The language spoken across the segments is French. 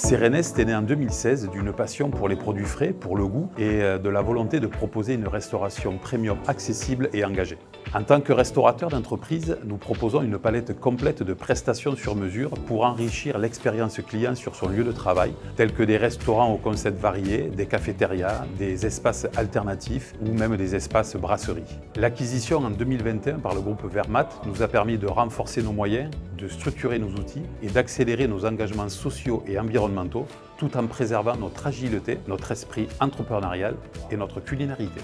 Serenest est né en 2016 d'une passion pour les produits frais, pour le goût et de la volonté de proposer une restauration premium accessible et engagée. En tant que restaurateur d'entreprise, nous proposons une palette complète de prestations sur mesure pour enrichir l'expérience client sur son lieu de travail, tels que des restaurants au concept varié, des cafétérias, des espaces alternatifs ou même des espaces brasseries. L'acquisition en 2021 par le groupe Vermaat nous a permis de renforcer nos moyens, de structurer nos outils et d'accélérer nos engagements sociaux et environnementaux tout en préservant notre agilité, notre esprit entrepreneurial et notre culinarité.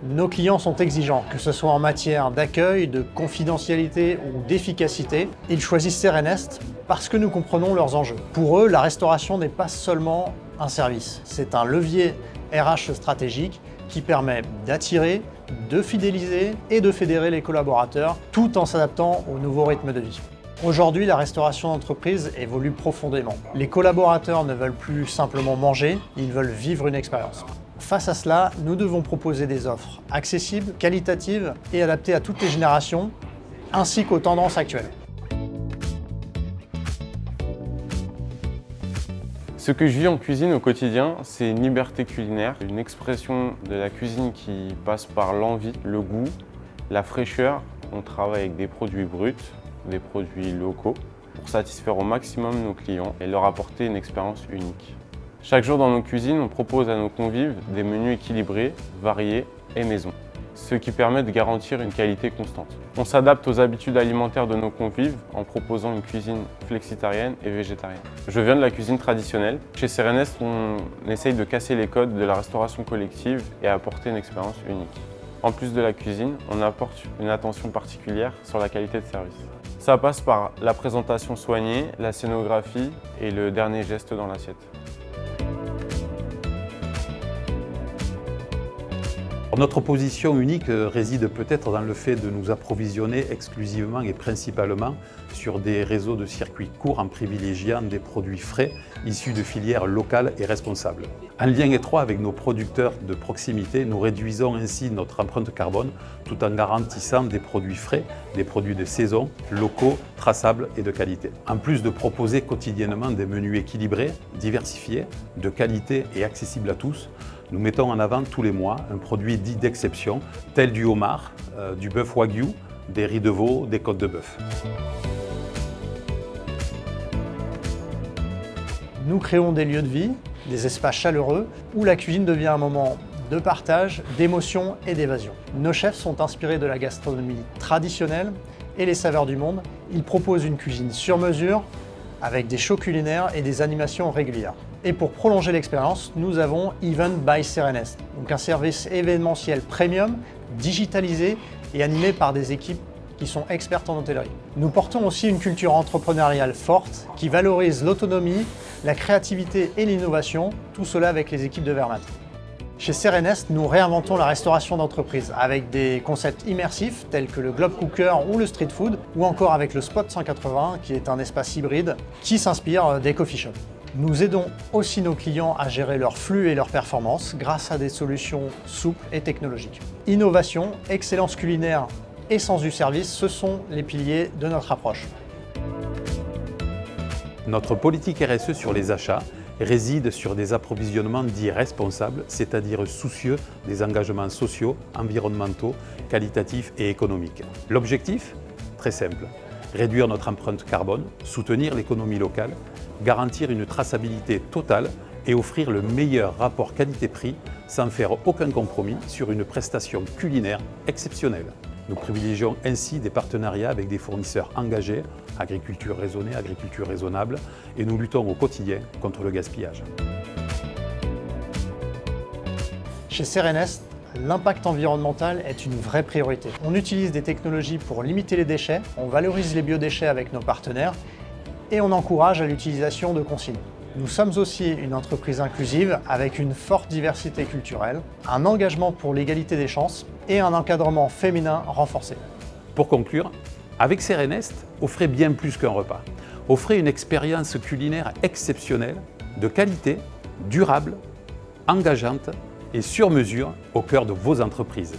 Nos clients sont exigeants, que ce soit en matière d'accueil, de confidentialité ou d'efficacité. Ils choisissent Serenest parce que nous comprenons leurs enjeux. Pour eux, la restauration n'est pas seulement un service, c'est un levier RH stratégique qui permet d'attirer, de fidéliser et de fédérer les collaborateurs tout en s'adaptant aux nouveaux rythmes de vie. Aujourd'hui, la restauration d'entreprise évolue profondément. Les collaborateurs ne veulent plus simplement manger, ils veulent vivre une expérience. Face à cela, nous devons proposer des offres accessibles, qualitatives et adaptées à toutes les générations, ainsi qu'aux tendances actuelles. Ce que je vis en cuisine au quotidien, c'est une liberté culinaire, une expression de la cuisine qui passe par l'envie, le goût, la fraîcheur. On travaille avec des produits bruts, des produits locaux, pour satisfaire au maximum nos clients et leur apporter une expérience unique. Chaque jour dans nos cuisines, on propose à nos convives des menus équilibrés, variés et maison, ce qui permet de garantir une qualité constante. On s'adapte aux habitudes alimentaires de nos convives en proposant une cuisine flexitarienne et végétarienne. Je viens de la cuisine traditionnelle. Chez Serenest, on essaye de casser les codes de la restauration collective et apporter une expérience unique. En plus de la cuisine, on apporte une attention particulière sur la qualité de service. Ça passe par la présentation soignée, la scénographie et le dernier geste dans l'assiette. Notre position unique réside peut-être dans le fait de nous approvisionner exclusivement et principalement sur des réseaux de circuits courts en privilégiant des produits frais issus de filières locales et responsables. En lien étroit avec nos producteurs de proximité, nous réduisons ainsi notre empreinte carbone tout en garantissant des produits frais, des produits de saison, locaux, traçables et de qualité. En plus de proposer quotidiennement des menus équilibrés, diversifiés, de qualité et accessibles à tous, nous mettons en avant tous les mois un produit dit d'exception, tel du homard, du bœuf wagyu, des riz de veau, des côtes de bœuf. Nous créons des lieux de vie, des espaces chaleureux, où la cuisine devient un moment de partage, d'émotion et d'évasion. Nos chefs sont inspirés de la gastronomie traditionnelle et les saveurs du monde. Ils proposent une cuisine sur mesure, avec des shows culinaires et des animations régulières. Et pour prolonger l'expérience, nous avons Event by Serenest, donc un service événementiel premium, digitalisé et animé par des équipes qui sont expertes en hôtellerie. Nous portons aussi une culture entrepreneuriale forte qui valorise l'autonomie, la créativité et l'innovation, tout cela avec les équipes de Vermaat. Chez Serenest, nous réinventons la restauration d'entreprise avec des concepts immersifs tels que le Globe Cooker ou le Street Food, ou encore avec le Spot 180 qui est un espace hybride qui s'inspire des coffee shops. Nous aidons aussi nos clients à gérer leur flux et leurs performances grâce à des solutions souples et technologiques. Innovation, excellence culinaire et sens du service, ce sont les piliers de notre approche. Notre politique RSE sur les achats réside sur des approvisionnements dits responsables, c'est-à-dire soucieux des engagements sociaux, environnementaux, qualitatifs et économiques. L'objectif ? Très simple, réduire notre empreinte carbone, soutenir l'économie locale, garantir une traçabilité totale et offrir le meilleur rapport qualité-prix sans faire aucun compromis sur une prestation culinaire exceptionnelle. Nous privilégions ainsi des partenariats avec des fournisseurs engagés, agriculture raisonnée, agriculture raisonnable, et nous luttons au quotidien contre le gaspillage. Chez Serenest, l'impact environnemental est une vraie priorité. On utilise des technologies pour limiter les déchets, on valorise les biodéchets avec nos partenaires et on encourage à l'utilisation de consignes. Nous sommes aussi une entreprise inclusive avec une forte diversité culturelle, un engagement pour l'égalité des chances et un encadrement féminin renforcé. Pour conclure, avec Serenest, offrez bien plus qu'un repas. Offrez une expérience culinaire exceptionnelle, de qualité, durable, engageante et sur mesure au cœur de vos entreprises.